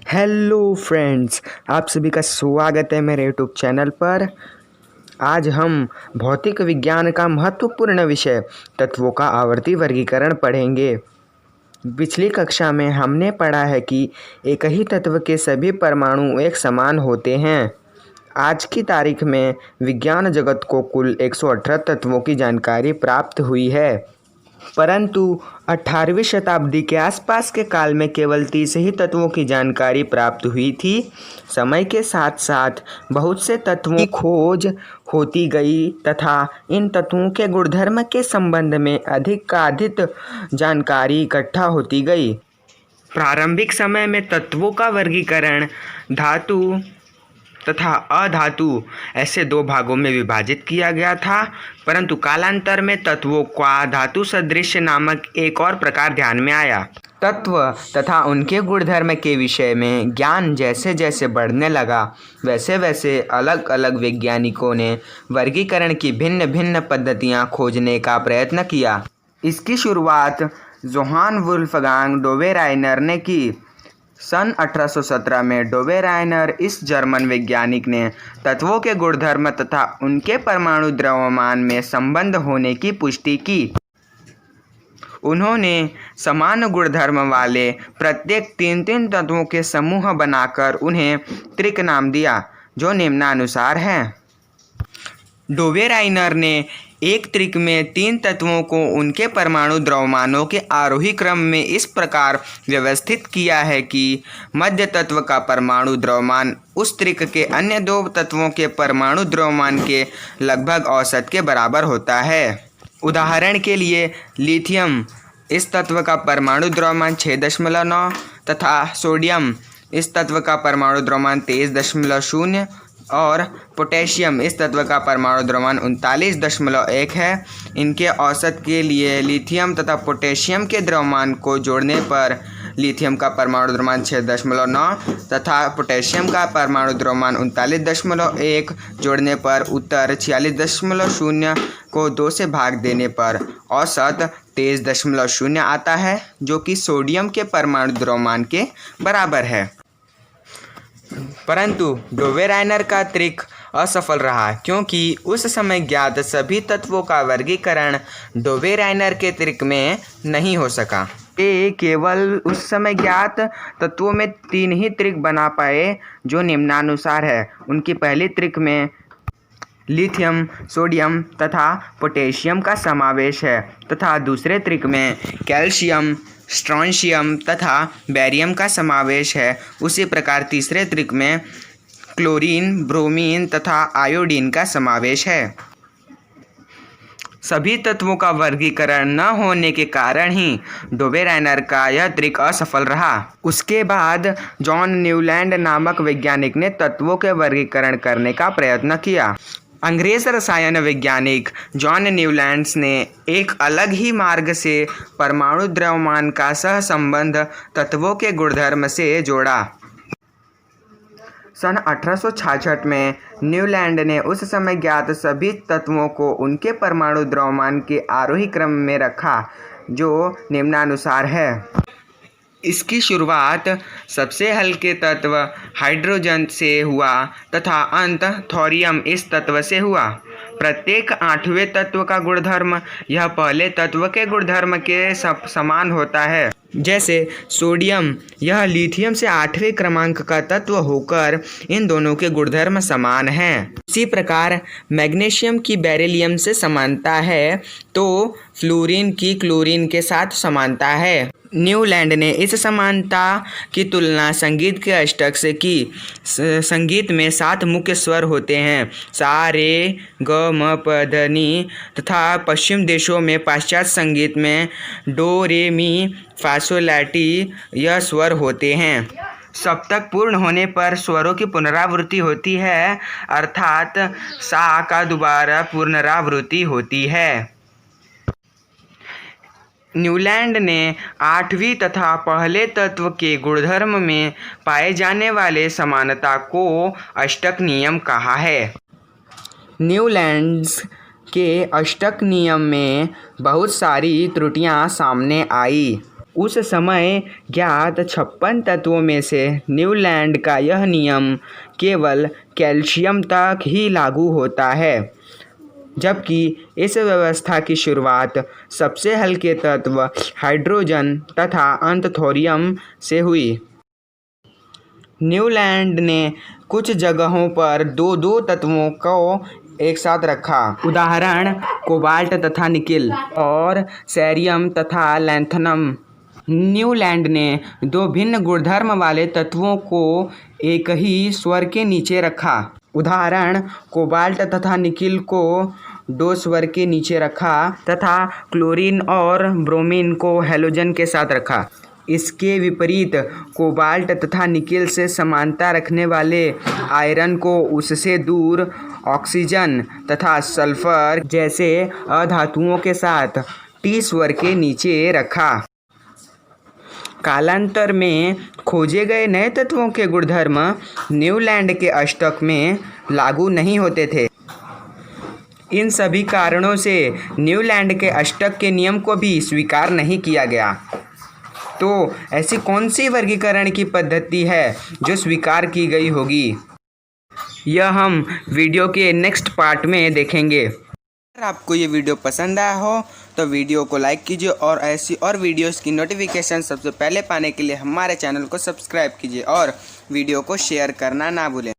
Hello friends, आप सभी का स्वागत है मेरे यूट्यूब चैनल पर। आज हम भौतिक विज्ञान का महत्वपूर्ण विषय तत्वों का आवर्ती वर्गीकरण पढ़ेंगे। पिछली कक्षा में हमने पढ़ा है कि एक ही तत्व के सभी परमाणु एक समान होते हैं। आज की तारीख में विज्ञान जगत को कुल 118 तत्वों की जानकारी प्राप्त हुई है, परंतु 18वीं शताब्दी के आसपास के काल में केवल 30 ही तत्वों की जानकारी प्राप्त हुई थी। समय के साथ साथ बहुत से तत्वों की खोज होती गई तथा इन तत्वों के गुणधर्म के संबंध में अधिक जानकारी इकट्ठा होती गई। प्रारंभिक समय में तत्वों का वर्गीकरण धातु तथा अधातु ऐसे दो भागों में विभाजित किया गया था, परंतु कालांतर में तत्वों का धातु सदृश नामक एक और प्रकार ध्यान में आया। तत्व तथा उनके गुणधर्म के विषय में ज्ञान जैसे जैसे बढ़ने लगा, वैसे वैसे अलग अलग वैज्ञानिकों ने वर्गीकरण की भिन्न भिन्न पद्धतियां खोजने का प्रयत्न किया। इसकी शुरुआत जोहान वुल्फगांग डोवेराइनर ने की। सन 1817 में डोवेराइनर इस जर्मन वैज्ञानिक ने तत्वों के गुणधर्म तथा उनके परमाणु द्रव्यमान में संबंध होने की पुष्टि की। उन्होंने समान गुणधर्म वाले प्रत्येक तीन तत्वों के समूह बनाकर उन्हें त्रिक नाम दिया, जो निम्नानुसार हैं। डोवेराइनर ने एक त्रिक में 3 तत्वों को उनके परमाणु द्रव्यमानों के आरोही क्रम में इस प्रकार व्यवस्थित किया है कि मध्य तत्व का परमाणु द्रव्यमान उस त्रिक के अन्य 2 तत्वों के परमाणु द्रव्यमान के लगभग औसत के बराबर होता है। उदाहरण के लिए लिथियम इस तत्व का परमाणु द्रव्यमान 6.9 तथा सोडियम इस तत्व का परमाणु द्रव्यमान 23.0 और पोटेशियम इस तत्व का परमाणु द्रव्यमान 39.1 है। इनके औसत के लिए लिथियम तथा पोटेशियम के द्रव्यमान को जोड़ने पर लिथियम का परमाणु द्रव्यमान 6.9 तथा पोटेशियम का परमाणु द्रव्यमान 39.1 जोड़ने पर उत्तर 46.0 को 2 से भाग देने पर औसत 23.0 आता है, जो कि सोडियम के परमाणु द्रव्यमान के बराबर है। परंतु डोवेराइनर का त्रिक असफल रहा, क्योंकि उस समय ज्ञात सभी तत्वों का वर्गीकरण डोवेराइनर के त्रिक में नहीं हो सका। वे केवल उस समय ज्ञात तत्वों में 3 ही त्रिक बना पाए, जो निम्नानुसार है। उनकी पहली त्रिक में लिथियम, सोडियम तथा पोटेशियम का समावेश है तथा दूसरे त्रिक में कैल्शियम, स्ट्रोंशियम तथा बेरियम का समावेश है। उसी प्रकार तीसरे त्रिक में क्लोरीन, ब्रोमीन तथा आयोडीन का समावेश है। सभी तत्वों का वर्गीकरण न होने के कारण ही डोवेराइनर का यह त्रिक असफल रहा। उसके बाद जॉन न्यूलैंड नामक वैज्ञानिक ने तत्वों के वर्गीकरण करने का प्रयत्न किया। अंग्रेज रसायन वैज्ञानिक जॉन न्यूलैंड ने एक अलग ही मार्ग से परमाणु द्रव्यमान का सहसंबंध तत्वों के गुणधर्म से जोड़ा। सन 1866 में न्यूलैंड ने उस समय ज्ञात सभी तत्वों को उनके परमाणु द्रव्यमान के आरोही क्रम में रखा, जो निम्नानुसार है। इसकी शुरुआत सबसे हल्के तत्व हाइड्रोजन से हुआ तथा अंत थोरियम इस तत्व से हुआ। प्रत्येक 8वें तत्व का गुणधर्म यह पहले तत्व के गुणधर्म के समान होता है। जैसे सोडियम, यह लिथियम से 8वें क्रमांक का तत्व होकर इन दोनों के गुणधर्म समान हैं। इसी प्रकार मैग्नीशियम की बेरिलियम से समानता है, तो फ्लोरीन की क्लोरीन के साथ समानता है। न्यूलैंड ने इस समानता की तुलना संगीत के अष्टक से की। संगीत में 7 मुख्य स्वर होते हैं, सा, रे, ग, म, प, ध, नी तथा पश्चिम देशों में पाश्चात्य संगीत में डो, रे, मी, फा, सो, ला, टी यह स्वर होते हैं। सप्तक पूर्ण होने पर स्वरों की पुनरावृत्ति होती है, अर्थात सा का दोबारा पुनरावृत्ति होती है। न्यूलैंड ने 8वीं तथा पहले तत्व के गुणधर्म में पाए जाने वाले समानता को अष्टक नियम कहा है। न्यूलैंड के अष्टक नियम में बहुत सारी त्रुटियां सामने आई। उस समय ज्ञात 56 तत्वों में से न्यूलैंड का यह नियम केवल कैल्शियम तक ही लागू होता है, जबकि इस व्यवस्था की शुरुआत सबसे हल्के तत्व हाइड्रोजन तथा अंत थोरियम से हुई। न्यूलैंड ने कुछ जगहों पर दो तत्वों को एक साथ रखा, उदाहरण कोबाल्ट तथा निकिल और सेरियम तथा लैंथनम। न्यूलैंड ने दो भिन्न गुणधर्म वाले तत्वों को एक ही स्वर के नीचे रखा, उदाहरण कोबाल्ट तथा निकिल को 2 स्वर के नीचे रखा तथा क्लोरीन और ब्रोमीन को हैलोजन के साथ रखा। इसके विपरीत कोबाल्ट तथा निकिल से समानता रखने वाले आयरन को उससे दूर ऑक्सीजन तथा सल्फर जैसे अधातुओं के साथ टी स्वर के नीचे रखा। कालांतर में खोजे गए नए तत्वों के गुणधर्म न्यूलैंड के अष्टक में लागू नहीं होते थे। इन सभी कारणों से न्यूलैंड के अष्टक के नियम को भी स्वीकार नहीं किया गया। तो ऐसी कौन सी वर्गीकरण की पद्धति है जो स्वीकार की गई होगी, यह हम वीडियो के नेक्स्ट पार्ट में देखेंगे। अगर आपको ये वीडियो पसंद आया हो तो वीडियो को लाइक कीजिए और ऐसी और वीडियोस की नोटिफिकेशन सबसे पहले पाने के लिए हमारे चैनल को सब्सक्राइब कीजिए और वीडियो को शेयर करना ना भूलें।